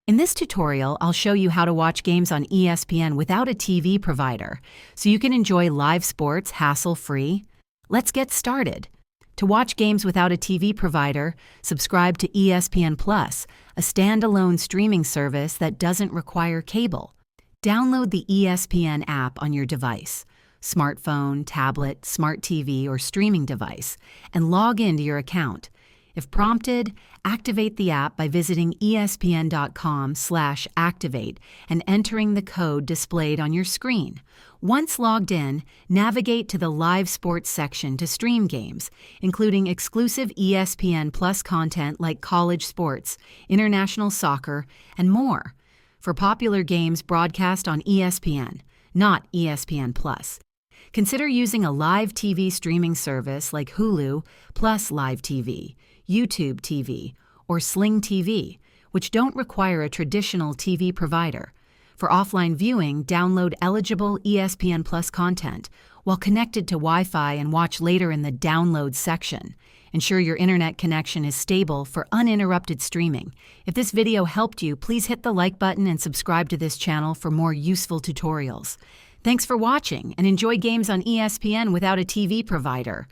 In this tutorial, I'll show you how to watch games on ESPN without a TV provider, so you can enjoy live sports hassle-free. Let's get started. To watch games without a TV provider, subscribe to ESPN Plus, a standalone streaming service that doesn't require cable. Download the ESPN app on your device, smartphone, tablet, smart TV, or streaming device, and log into your account. If prompted, activate the app by visiting espn.com/activate and entering the code displayed on your screen. Once logged in, navigate to the live sports section to stream games, including exclusive ESPN Plus content like college sports, international soccer, and more. For popular games broadcast on ESPN, not ESPN Plus. Consider using a live TV streaming service like Hulu Plus Live TV, YouTube TV, or Sling TV, which don't require a traditional TV provider. For offline viewing, download eligible ESPN Plus content while connected to Wi-Fi and watch later in the Downloads section. Ensure your internet connection is stable for uninterrupted streaming. If this video helped you, please hit the like button and subscribe to this channel for more useful tutorials. Thanks for watching, and enjoy games on ESPN without a TV provider.